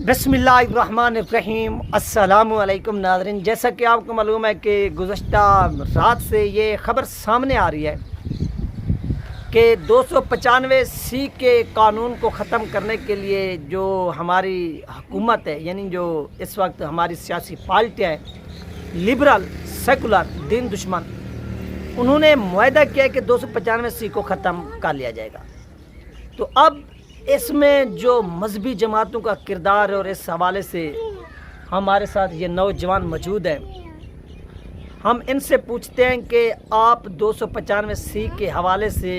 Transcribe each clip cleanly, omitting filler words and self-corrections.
بسم اللہ الرحمن الرحیم۔ السلام علیکم ناظرین، جیسا کہ آپ کو معلوم ہے کہ گزشتہ رات سے یہ خبر سامنے آ رہی ہے کہ 295C کے قانون کو ختم کرنے کے لیے جو ہماری حکومت ہے، یعنی جو اس وقت ہماری سیاسی پارٹیاں ہیں، لبرل، سیکولر، دین دشمن، انہوں نے معاہدہ کیا کہ 295C کو ختم کر لیا جائے گا۔ تو اب اس میں جو مذہبی جماعتوں کا کردار ہے، اور اس حوالے سے ہمارے ساتھ یہ نوجوان موجود ہیں، ہم ان سے پوچھتے ہیں کہ آپ 295C کے حوالے سے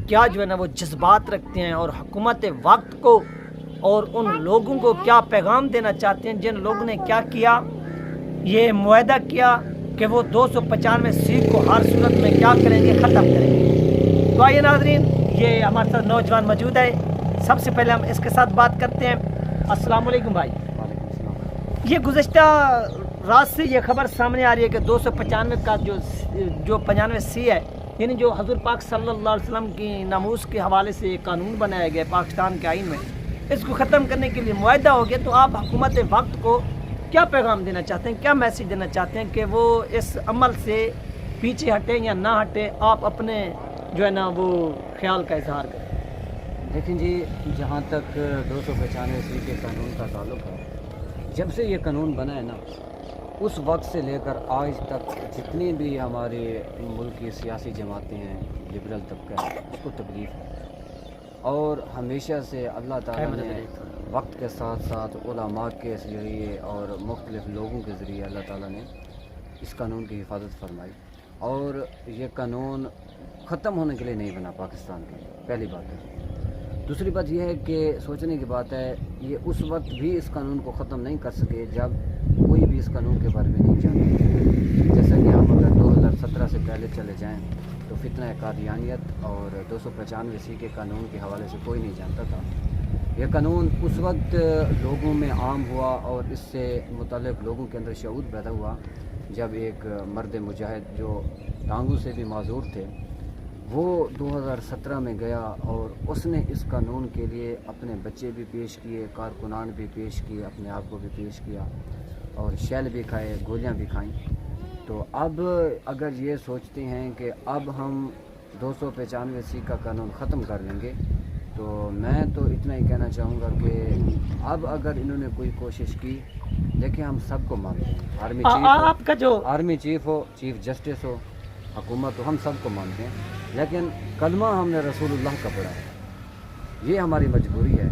کیا جو ہے نا وہ جذبات رکھتے ہیں، اور حکومت وقت کو اور ان لوگوں کو کیا پیغام دینا چاہتے ہیں جن لوگوں نے کیا کیا، یہ معاہدہ کیا کہ وہ 295C کو ہر صورت میں کیا کریں گے، ختم کریں گے۔ تو آئیے ناظرین، یہ ہمارے ساتھ نوجوان موجود ہے، سب سے پہلے ہم اس کے ساتھ بات کرتے ہیں۔ السلام علیکم بھائی۔ وعلیکم السلام۔ یہ گزشتہ رات سے یہ خبر سامنے آ رہی ہے کہ 295 کا جو 95C ہے، یعنی جو حضور پاک صلی اللہ علیہ وسلم کی ناموس کے حوالے سے یہ قانون بنایا گیا پاکستان کے آئین میں، اس کو ختم کرنے کے لیے معاہدہ ہو گیا۔ تو آپ حکومت وقت کو کیا پیغام دینا چاہتے ہیں، کیا میسیج دینا چاہتے ہیں کہ وہ اس عمل سے پیچھے ہٹیں یا نہ ہٹیں؟ آپ اپنے جو ہے نا وہ خیال کا اظہار کریں۔ دیکھیں جی، جہاں تک 295C کے قانون کا تعلق ہے، جب سے یہ قانون بنا ہے نا، اس وقت سے لے کر آج تک جتنی بھی ہمارے ملک کی سیاسی جماعتیں ہیں، لبرل طبقہ ہے، اس کو تکلیف ہے، اور ہمیشہ سے اللہ تعالیٰ نے وقت کے ساتھ ساتھ علماء کے ذریعے اور مختلف لوگوں کے ذریعے اللہ تعالیٰ نے اس قانون کی حفاظت فرمائی، اور یہ قانون ختم ہونے کے لیے نہیں بنا پاکستان کے، پہلی بات ہے۔ دوسری بات یہ ہے کہ سوچنے کی بات ہے، یہ اس وقت بھی اس قانون کو ختم نہیں کر سکے جب کوئی بھی اس قانون کے بارے میں نہیں جانتا۔ جیسا کہ ہم اگر 2017 سے پہلے چلے جائیں تو فتنہ قادیانیت اور 295C کے قانون کے حوالے سے کوئی نہیں جانتا تھا۔ یہ قانون اس وقت لوگوں میں عام ہوا اور اس سے متعلق لوگوں کے اندر شعور پیدا ہوا جب ایک مرد مجاہد جو ٹانگوں سے بھی معذور تھے، وہ 2017 میں گیا اور اس نے اس قانون کے لیے اپنے بچے بھی پیش کیے، کارکنان بھی پیش کیے، اپنے آپ کو بھی پیش کیا، اور شیل بھی کھائے، گولیاں بھی کھائیں۔ تو اب اگر یہ سوچتے ہیں کہ اب ہم 295C کا قانون ختم کر لیں گے، تو میں تو اتنا ہی کہنا چاہوں گا کہ اب اگر انہوں نے کوئی کوشش کی، دیکھیں ہم سب کو مانتے ہیں، آرمی چیف ہو، چیف جسٹس ہو، حکومت ہو، ہم سب کو مانتے ہیں، لیکن کلمہ ہم نے رسول اللہ کا پڑھا ہے، یہ ہماری مجبوری ہے۔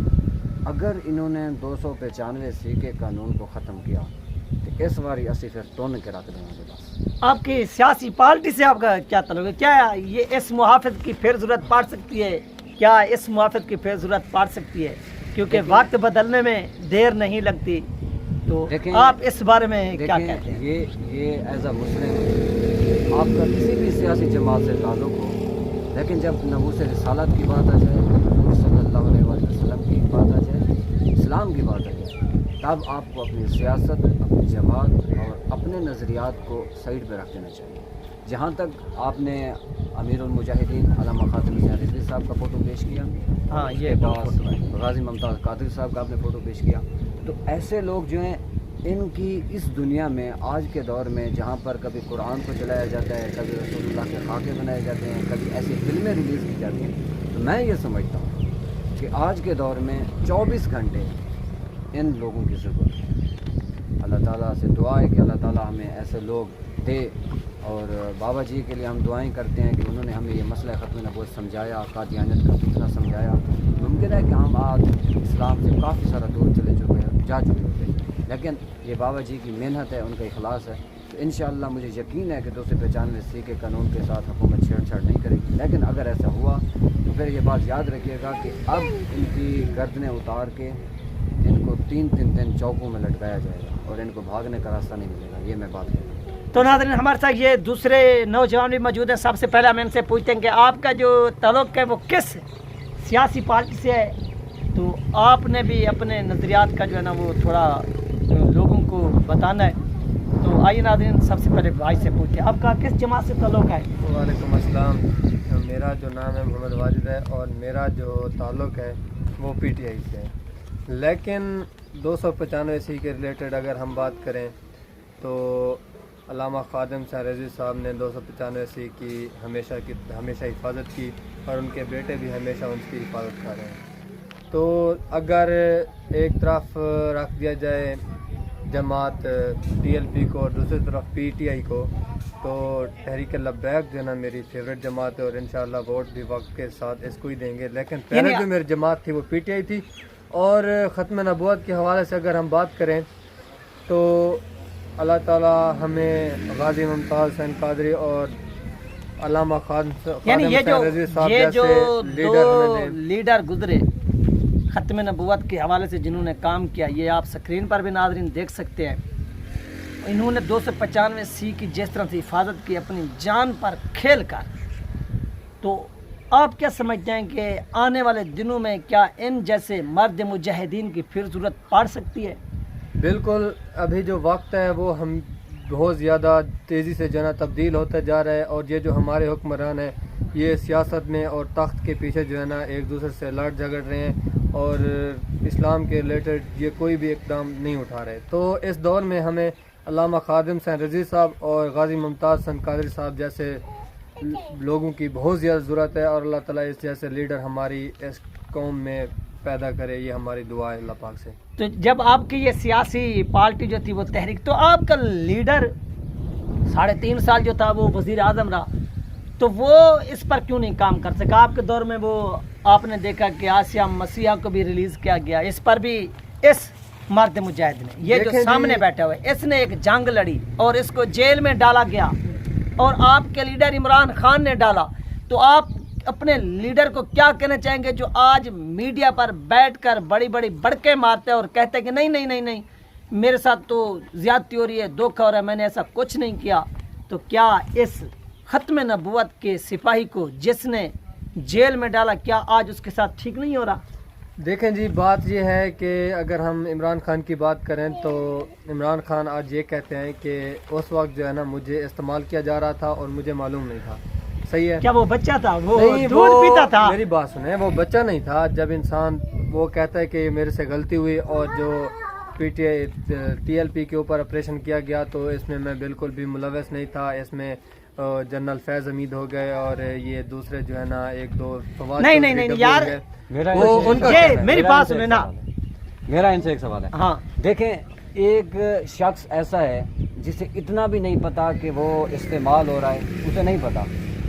اگر انہوں نے 295C کے قانون کو ختم کیا تو اس باری اسی پھر تون کے رکھ دیں گے بس۔ آپ کی سیاسی پارٹی سے آپ کا کیا تعلق ہے؟ کیا یہ اس محافظ کی پھر ضرورت پڑ سکتی ہے؟ کیا اس محافظ کی پھر ضرورت پڑ سکتی ہے؟ کیونکہ وقت بدلنے میں دیر نہیں لگتی، تو آپ اس بارے میں کیا کہتے ہیں؟ یہ ایز اے مسلم آپ کا کسی بھی سیاسی جماعت سے تعلق ہو، لیکن جب ناموس رسالت کی بات آ جائے، حضور صلی اللہ علیہ وسلم کی بات آ جائے، اسلام کی بات آ جائے، تب آپ کو اپنی سیاست، اپنی جماعت اور اپنے نظریات کو سائڈ پہ رکھ دینا چاہیے۔ جہاں تک آپ نے امیر المجاہدین علامہ خاتم حسین رضوی صاحب کا فوٹو پیش کیا، ہاں، یہ غازی ممتاز قادری صاحب کا آپ نے فوٹو پیش کیا، تو ایسے لوگ جو ہیں، ان کی اس دنیا میں آج کے دور میں جہاں پر کبھی قرآن کو جلایا جاتا ہے، کبھی رسول اللہ کے خاکے بنائے جاتے ہیں، کبھی ایسی فلمیں ریلیز کی جاتی ہیں، تو میں یہ سمجھتا ہوں کہ آج کے دور میں 24 گھنٹے ان لوگوں کی ضرورت ہے۔ اللہ تعالیٰ سے دعا ہے کہ اللہ تعالیٰ ہمیں ایسے لوگ دے، اور بابا جی کے لیے ہم دعائیں کرتے ہیں کہ انہوں نے ہمیں یہ مسئلہ ختم نبوت سمجھایا، قادیانیت کا فتنہ سمجھایا۔ ممکن ہے کہ ہم آج اسلام سے کافی سارا دور جا چکے ہوتے، لیکن یہ بابا جی کی محنت ہے، ان کا اخلاص ہے، تو انشاءاللہ مجھے یقین ہے کہ 295C کے قانون کے ساتھ حکومت چھیڑ چھاڑ نہیں کرے گی۔ لیکن اگر ایسا ہوا تو پھر یہ بات یاد رکھیے گا کہ اب ان کی گردنیں اتار کے ان کو 3 دن چوکوں میں لٹکایا جائے گا، اور ان کو بھاگنے کا راستہ نہیں ملے گا، یہ میں بات کروں۔ تو ناظرین، ہمارے ساتھ یہ دوسرے نوجوان بھی موجود ہیں۔ سب سے پہلے ہم ان سے پوچھتے ہیں کہ آپ کا جو تعلق ہے وہ کس سیاسی پارٹی سے ہے؟ تو آپ نے بھی اپنے نظریات کا جو ہے نا وہ تھوڑا لوگوں کو بتانا ہے۔ تو آئیے ناظرین، سب سے پہلے بھائی سے پوچھتے ہیں، آپ کا کس جماعت سے تعلق ہے؟ وعلیکم السلام، میرا جو نام ہے محمد واجد ہے، اور میرا جو تعلق ہے وہ PTI سے ہے، لیکن 295 کے ریلیٹڈ اگر ہم بات کریں تو علامہ خادم حسین رضوی صاحب نے 295 کی ہمیشہ حفاظت کی اور ان کے بیٹے بھی ہمیشہ ان کی حفاظت کر رہے ہیں. تو اگر ایک طرف رکھ دیا جائے جماعت TLP کو اور دوسری طرف PTI کو, تو تحریک لبیک جو ہے نا میری فیوریٹ جماعت ہے اور انشاءاللہ ووٹ بھی وقت کے ساتھ اس کو ہی دیں گے. لیکن پہلے جو میری جماعت تھی وہ PTI تھی. اور ختم نبوت کے حوالے سے اگر ہم بات کریں تو اللہ تعالی ہمیں غازی ممتاز حسین قادری اور علامہ یعنی یہ جو دو لیڈر لیڈر گزرے ختم نبوت کے حوالے سے جنہوں نے کام کیا, یہ آپ سکرین پر بھی ناظرین دیکھ سکتے ہیں. انہوں نے 295 کی جس طرح سے حفاظت کی اپنی جان پر کھیل کر, تو آپ کیا سمجھتے ہیں کہ آنے والے دنوں میں کیا ان جیسے مرد مجاہدین کی پھر ضرورت پڑ سکتی ہے؟ بالکل. ابھی جو وقت ہے وہ ہم بہت زیادہ تیزی سے جو ہے نا تبدیل ہوتا جا رہا ہے, اور یہ جو ہمارے حکمران ہیں یہ سیاست میں اور تخت کے پیچھے جو ہے نا ایک دوسرے سے لڑ جھگڑ رہے ہیں اور اسلام کے ریلیٹڈ یہ کوئی بھی اقدام نہیں اٹھا رہے. تو اس دور میں ہمیں علامہ خادم حسین رضوی صاحب اور غازی ممتاز حسین قادری صاحب جیسے لوگوں کی بہت زیادہ ضرورت ہے, اور اللہ تعالیٰ اس جیسے لیڈر ہماری اس قوم میں پیدا کرے, یہ ہماری دعا ہے اللہ پاک سے. تو جب آپ کی یہ سیاسی پارٹی جو تھی وہ تحریک, تو آپ کا لیڈر 3.5 سال جو تھا وہ وزیر اعظم رہا, تو وہ اس پر کیوں نہیں کام کر سکا؟ آپ کے دور میں وہ آپ نے دیکھا کہ آسیہ مسیحا کو بھی ریلیز کیا گیا, اس پر بھی اس مرد مجاہد نے, یہ جو سامنے بیٹھا ہوئے, اس نے ایک جنگ لڑی اور اس کو جیل میں ڈالا گیا, اور آپ کے لیڈر عمران خان نے ڈالا. تو آپ اپنے لیڈر کو کیا کہنا چاہیں گے جو آج میڈیا پر بیٹھ کر بڑی بڑی بڑکے مارتے ہیں اور کہتے ہیں کہ نہیں نہیں نہیں نہیں میرے ساتھ تو زیادتی ہو رہی ہے, دھوکہ ہو رہا ہے, میں نے ایسا کچھ نہیں کیا؟ تو کیا اس ختم نبوت کے سپاہی کو جس نے جیل میں ڈالا, کیا آج اس کے ساتھ ٹھیک نہیں ہو رہا؟ دیکھیں جی, بات یہ ہے کہ اگر ہم عمران خان کی بات کریں تو عمران خان آج یہ کہتے ہیں کہ اس وقت جو ہے نا مجھے استعمال کیا جا رہا تھا اور مجھے معلوم نہیں تھا. صحیح ہے. کیا وہ بچہ تھا؟ وہ نہیں, دودھ پیتا تھا. میری بات سنیں, وہ بچہ نہیں تھا. جب انسان وہ کہتا ہے کہ میرے سے غلطی ہوئی اور جو TLP کے اوپر آپریشن کیا گیا تو اس میں میں بالکل بھی ملوث نہیں تھا. اس میں جنرل فیض حمید ہو گئے اور یہ دوسرے جو ہے نا ایک دو فواد نہیں یار, میری بات سنیں نا, میرا ان سے ایک سوال ہے. ہاں دیکھیں, ایک شخص ایسا ہے جسے اتنا بھی نہیں پتا کہ وہ استعمال ہو رہا ہے, اسے نہیں پتا,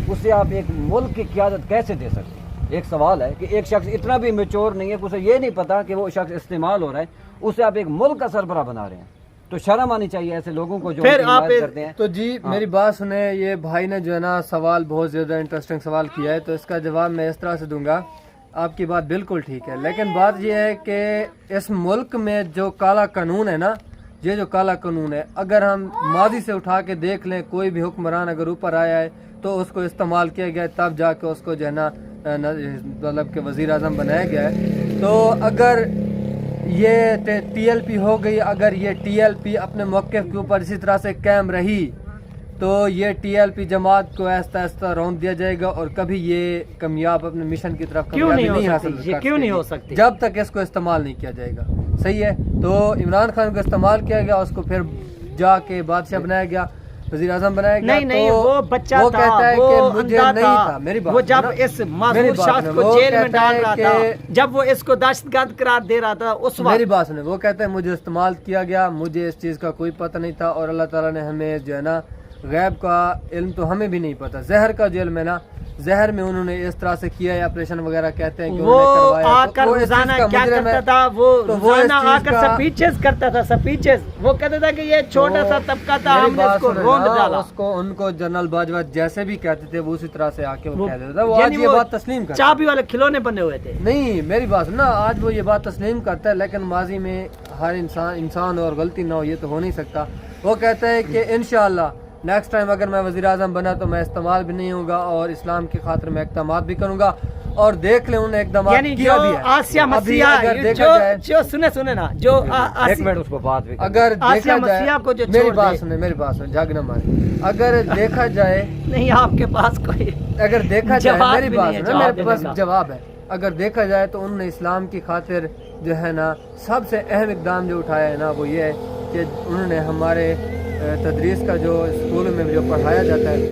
اسے آپ ایک ملک کی قیادت کیسے دے سکتے ہیں؟ ایک سوال ہے کہ ایک شخص اتنا بھی میچور نہیں ہے کہ اسے یہ نہیں پتا کہ وہ شخص استعمال ہو رہا ہے, اسے آپ ایک ملک کا سربراہ بنا رہے ہیں. تو شرم آنی چاہیے ایسے لوگوں کو جو کرتے ہیں. تو جی میری بات سنیں, یہ بھائی نے جو ہے نا سوال بہت زیادہ انٹرسٹنگ سوال کیا ہے, تو اس کا جواب میں اس طرح سے دوں گا. آپ کی بات بالکل ٹھیک ہے, لیکن بات یہ ہے کہ اس ملک میں جو کالا قانون ہے نا, یہ جو کالا قانون ہے, اگر ہم ماضی سے اٹھا کے دیکھ لیں, کوئی بھی حکمران اگر اوپر آیا ہے تو اس کو استعمال کیا گیا, تب جا کے اس کو جو ہے نا مطلب کہ وزیر اعظم بنایا گیا ہے. تو اگر یہ TLP ہو گئی, اگر یہ TLP اپنے موقف کے اوپر اسی طرح سے قائم رہی تو یہ TLP جماعت کو آہستہ آہستہ روند دیا جائے گا اور کبھی یہ کامیاب اپنے مشن کی طرف کامیابی نہیں حاصل کر کیوں نہیں ہو سکتی جب تک اس کو استعمال نہیں کیا جائے گا. صحیح ہے. تو عمران خان کو استعمال کیا گیا, اس کو پھر جا کے بادشاہ بنایا گیا, وزیر اعظم بنایا گیا. نہیں وہ بچہ تھا, کہتا ہے کہ مجھے نہیں تھا. میری بات, وہ جب اس معذور شخص کو جیل میں ڈال رہا تھا, جب وہ اس کو دہشت گرد قرار دے رہا تھا, اس وقت میری بات سنیں, وہ کہتا ہے مجھے استعمال کیا گیا, مجھے اس چیز کا کوئی پتہ نہیں تھا, اور اللہ تعالیٰ نے ہمیں جو ہے نا غیب کا علم تو ہمیں بھی نہیں پتا. زہر کا جو علم ہے نا, زہر میں انہوں نے اس طرح سے کیا ہے, آپریشن وغیرہ کہتے ہیں کہ وہ آ کر روزانہ کیا کرتا تھا, وہ روزانہ آ کر سپیچز کرتا تھا, سپیچز. وہ کہتا تھا کہ یہ چھوٹا سا طبقہ تھا, ہم نے اس کو روند ڈالا. اس کو ان کو جنرل باجوہ جیسے بھی کہتے تھے وہ اسی طرح سے آ کے وہ کہہ دیتا تھا. وہ آج یہ بات تسلیم کرتا ہے. چابی والے کھلونے بنے ہوئے تھے. نہیں میری بات نا, آج وہ یہ بات تسلیم کرتا ہے, لیکن ماضی میں ہر انسان اور غلطی نہ ہو, یہ تو ہو نہیں سکتا. وہ کہتا ہے کہ انشاءاللہ نیکسٹ ٹائم اگر میں وزیر اعظم بنا تو میں استعمال بھی نہیں ہوگا اور اسلام کی خاطر میں اقدامات بھی کروں گا. اور دیکھ لیں انہوں نے اقدامات کیا بھی ہے. آسیہ مسیحا جو سنے نا, جو ایک منٹ اس کو بات بھی اگر آسیہ مسیحا کو جو میری بات سنیں جھگ نہ مارے. اگر دیکھا جائے نہیں آپ کے پاس کوئی اگر دیکھا جائے, میری بات سنیں, میرے پاس جواب ہے. اگر دیکھا جائے تو انہوں نے اسلام کی خاطر جو ہے نا سب سے اہم اقدام جو اٹھایا ہے نا وہ یہ ہے کہ انہوں نے ہمارے تدریس کا جو اسکول میں جو پڑھایا جاتا ہے